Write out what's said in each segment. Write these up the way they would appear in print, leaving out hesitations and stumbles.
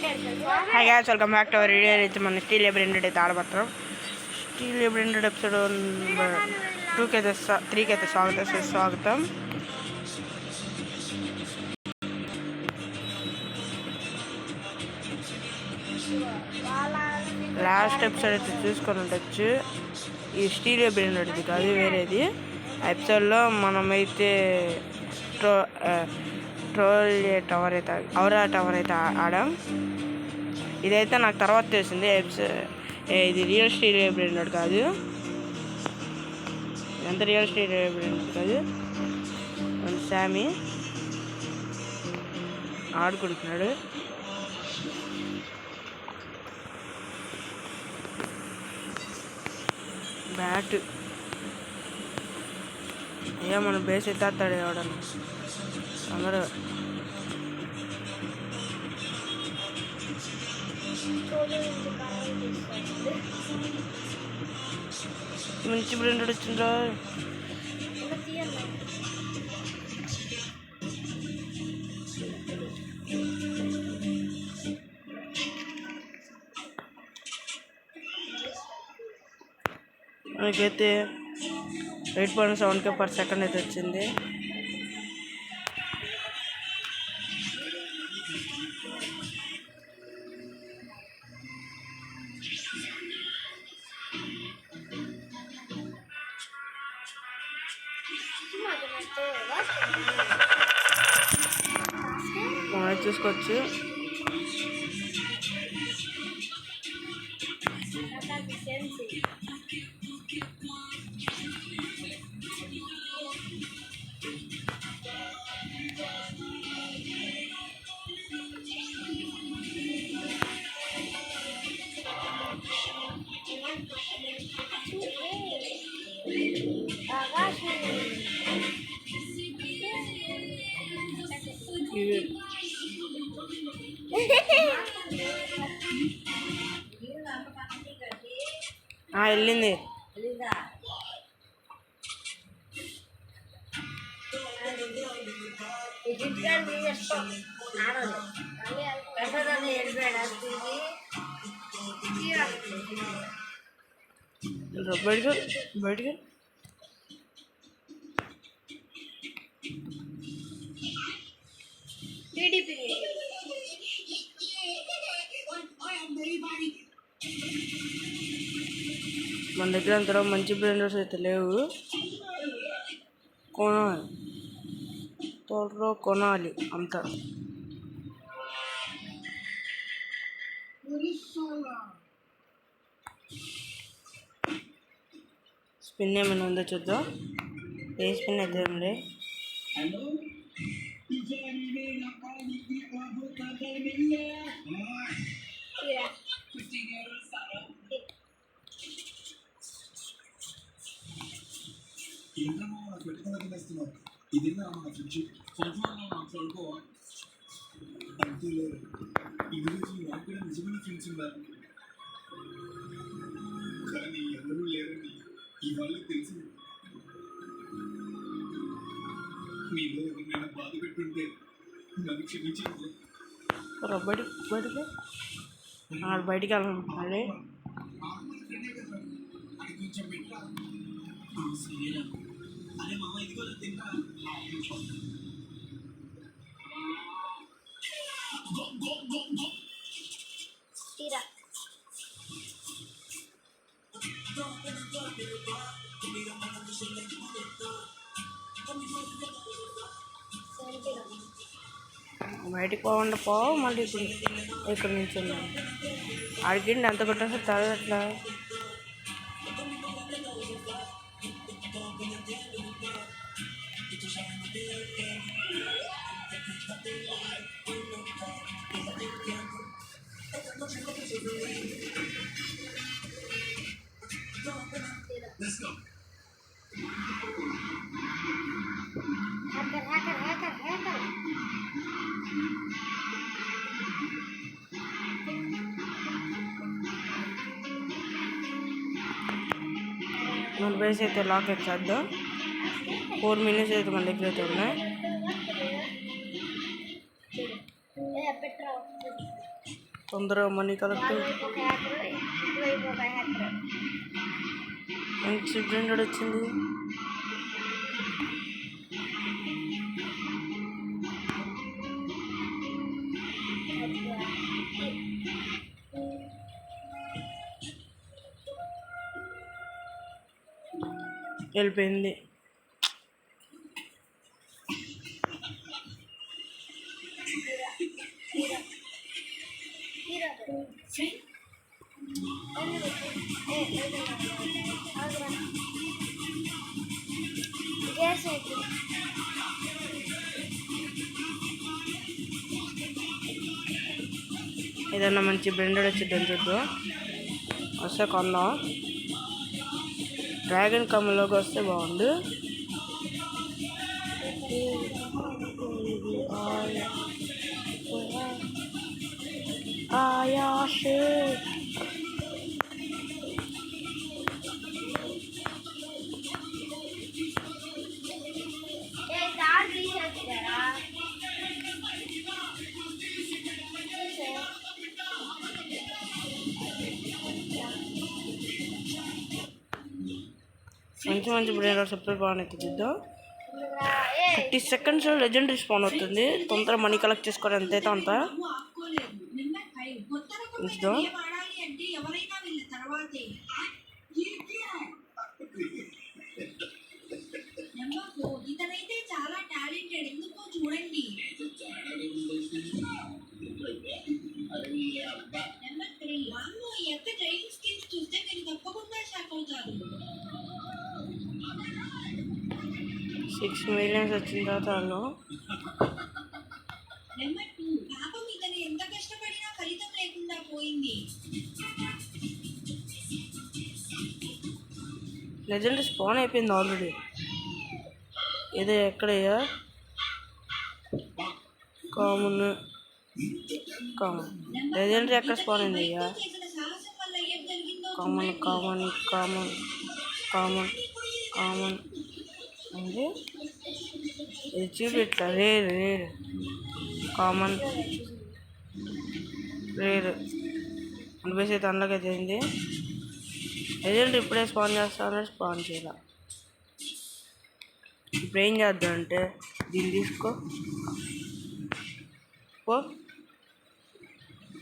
Hi guys, welcome back to our video. అయితే మన steel branded అయితే ఆడబోతున్నాం. స్టీల్ బ్రాండెడ్ ఎపిసోడ్ 2కి అయితే 3కి అయితే స్వాగతం. లాస్ట్ ఎపిసోడ్ అయితే చూసుకొని ఉండొచ్చు. ఈ స్టీల్ బ్రాండెడ్ది కాదు, వేరేది. ఆ ఎపిసోడ్లో మనమైతే ఔరా టవర్ అయితే ఆడాం. ఇదైతే నాకు తర్వాత తెలిసింది, ఇది రియల్ స్టీల్ బ్రాండెడ్ కాదు. ఎంత రియల్ స్టీల్ బ్రాండెడ్ కాదు. శామీ ఆడుకుంటున్నాడు. బ్యాట్ అయ్యా, మన బేస్ ఎత్తాడు ఎవడన్నా అందరూ. మంచి బ్రాండెడ్ వచ్చిండ్రా. మనకైతే 8.7K per second అయితే వచ్చింది. మనం చూసుకోవచ్చు. వెళ్ళింది. బయటికి మన దగ్గర అంతలో మంచి బ్రాండర్స్ అయితే లేవు. కొనాలి అంతా. స్పిన్ ఏమైనా ఉందో చూద్దాం. ఏ స్పిన్ అయితే ఉంది. బయటికి వెళ్ళాలి. బయటికి పోకుండా మళ్ళీ ఇప్పుడు ఇక్కడ నుంచి అడిగిండి ఎంత కొట్టేస్తే తగ్గట్లా. మన బేస్ అయితే లాక్ చేద్దాం. 4 minutes అయితే మన దగ్గర అయితే ఉన్నాయి. తొందరగా మనీ కలెక్ట్. మంచి బ్రాండెడ్ వచ్చింది. వెళ్ళిపోయింది. ఏదన్నా మంచి బ్రాండెడ్ వచ్చిద్దని చూద్దాం. వస్తే కొందాం. డ్రాగన్ కమ్లోకి వస్తే బాగుండు. మంచి మంచి బ్రాండెడ్ సప్లై బాగున్నాయి. చూద్దాం. 30 seconds లెజెండరీ స్పాన్ అవుతుంది. తొందరగా మనీ కలెక్ట్ చేసుకోవడం ఎంతైతే అంత. చూద్దాం. $6 million వచ్చిన తర్వాత లెజెండ్ స్పాన్ అయిపోయింది ఆల్రెడీ. ఏదో ఎక్కడయ్యా కామన్ లెజెండరీ ఎక్కడ స్పాన్ అయింది అయ్యా? Common common common common common అంటే ఇది చూపిట్లా. రేర్ రేర్ కామన్ రేర్ అనిపేసి అయితే అందులోకి అయింది. లెజెండ్ ఇప్పుడే స్పాన్ చేస్తానని స్పాన్ చేయాల. ఇప్పుడు ఏం చేద్దాం అంటే దీన్ని తీసుకో పో.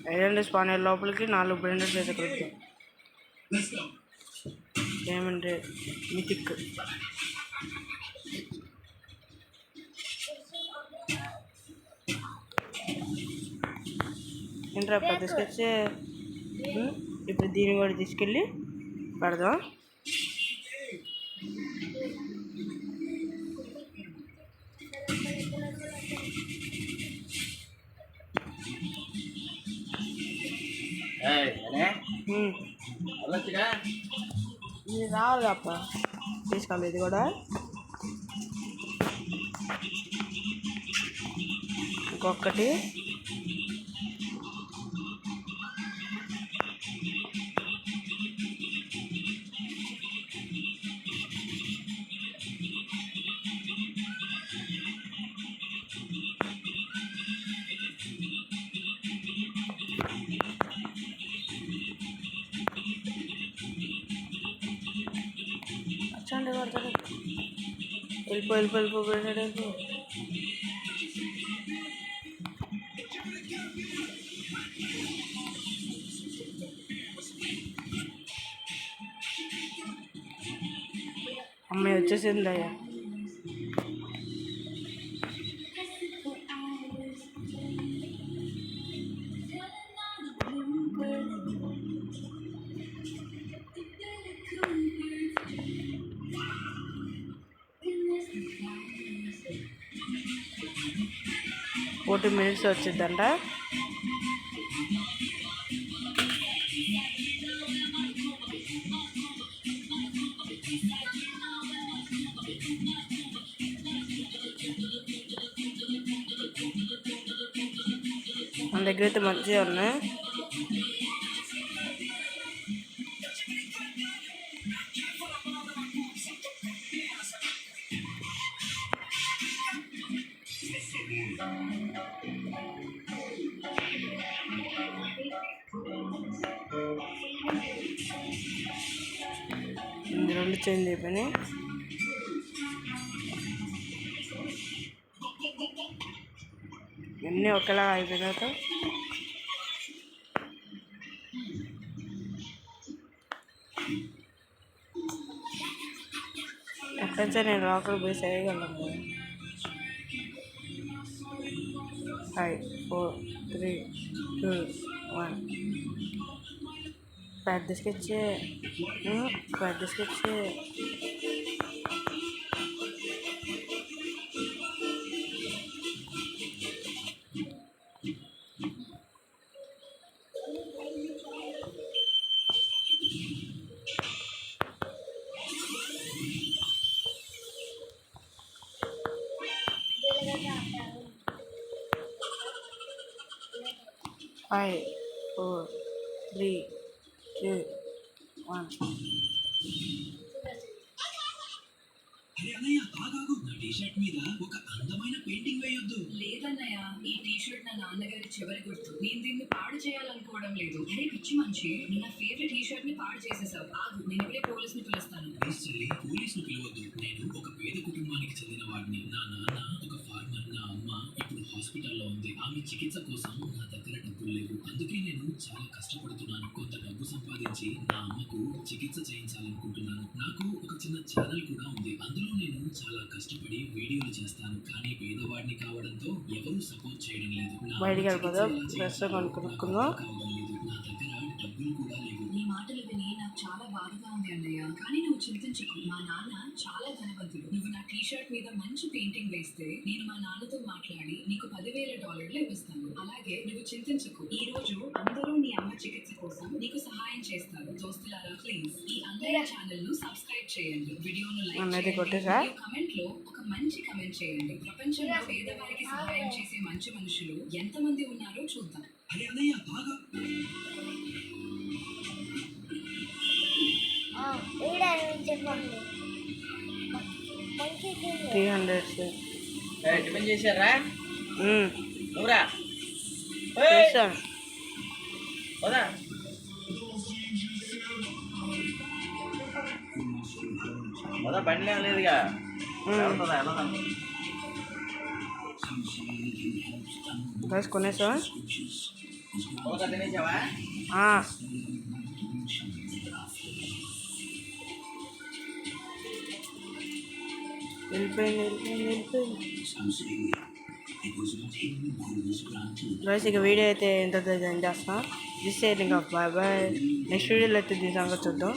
లెజెండ్ స్పాన్ అయ్యే లోపలికి 4 బ్రాండెడ్స్ అయితే కలుగుతాం. ఏమంటే మిథిక్ ఏంట్రా తీసుకొచ్చే. ఇప్పుడు దీన్ని కూడా తీసుకెళ్ళి పడదాం. ఇది రావాలి అప్ప తీసుకోవాలి. ఇది కూడా ఇంకొకటి. వెళ్ళిపో వెళ్ళిపో. అమ్మాయి వచ్చేసింది అయ్యా. $40 minutes వచ్చిందంట. మన దగ్గర అయితే మంచిగా ఉన్నాయి. 2 చేంజ్ అయిపోయినాయి. అన్నీ ఒకేలా అయిపోయిన తర్వాత ఎక్కడి నేను లోపల పోయి చేయగలను. 5 4 3 2 1 పెద్ద స్కెచ్ పెద్ద స్కెచ్ 5 4 3 2 1 అరే అన్నయ్య ఆగాగు, నా టీషర్ట్ మీద ఒక అందమైన పెయింటింగ్ వేయొద్దు. లేదన్నయ్య, ఈ టీషర్ట్ నా నాన్నగారి చివరి గుర్తు. నేను దీన్ని పాడు చేయాలనుకోవడం లేదు. అరే పిచ్చి మనిషి, నువ్వు నా ఫేవరెట్ టీషర్ట్ ని పాడు చేసేసావు. ఆగు, నేను ఇప్పుడే పోలీస్ ని పిలుస్తాను. చెల్లి, పోలీస్ ను పిలవద్దు. నేను ఒక పేద కుటుంబానికి చెందిన వాడిని. నా నాన్న ఒక ఫార్మర్, నా అమ్మ ఇప్పుడు హాస్పిటల్లో ఉంది. ఆమె చికిత్స కోసం నా దగ్గర డబ్బులు లేవు. అందుకే నేను చాలా కష్టపడుతున్నాను. కొంత డబ్బు సంపాదించి నా అమ్మకు చికిత్స చేయించాలనుకుంటున్నాను. నాకు ఒక చిన్న ఛానల్ కూడా ఉంది. అందులో నేను చాలా కష్టపడి వీడియోలు చేస్తాను. కానీ పేదవాడిని కావడంతో ఎవరూ సపోర్ట్ చేయడం లేదు. బయటికి వెళ్ళిపోదాం. డ్రెస్ కొనుక్కుందాం. నా దగ్గర డబ్బులు కూడా లేవు. నీ మాటలు విని నాకు చాలా బాధగా ఉంది అన్నయ్య. కానీ నువ్వు చింతించకు, మా నాన్న చాలా ధనవంతుడు. నువ్వు నా టీషర్ట్ మీద మంచి పెయింటింగ్ వేస్తే నేను మా నాన్నతో మాట్లాడి నీకు $10,000 ఇప్పిస్తాను. అలాగే నువ్వు చింతించకు, ఈ రోజు అందరూ నీ అమ్మ చికిత్స కోసం నీకు సహాయం చేస్తారు. దోస్తులారా, ప్లీజ్ ఈ అన్నయ్య ఛానల్ ను సబ్స్క్రైబ్ చేయండి. వీడియోను లైక్ చేయండి. కమెంట్ లో ఒక మంచి కమెంట్ చేయండి. ప్రపంచంలో పేదవారికి సహాయం చేసే మంచి మనుషులు ఎంతమంది ఉన్నారో చూద్దాం. అరే అన్నయ్య బాగా 300 టిఫిన్ చేశారా? నువ్వురా చేశాను. వదా వదా బండి లేదుగా. వెళ్తుందా వెళ్దాం. బస్ కొనేసావా? ఒక తినేసావా? వెళ్ళిపోయింది. గైస్, ఇక వీడియో అయితే ఎంత చేస్తాం. దిస్ ఇంకా బాయ్ బాయ్. నెక్స్ట్ వీడియోలో అయితే దీని సంగతి చూద్దాం.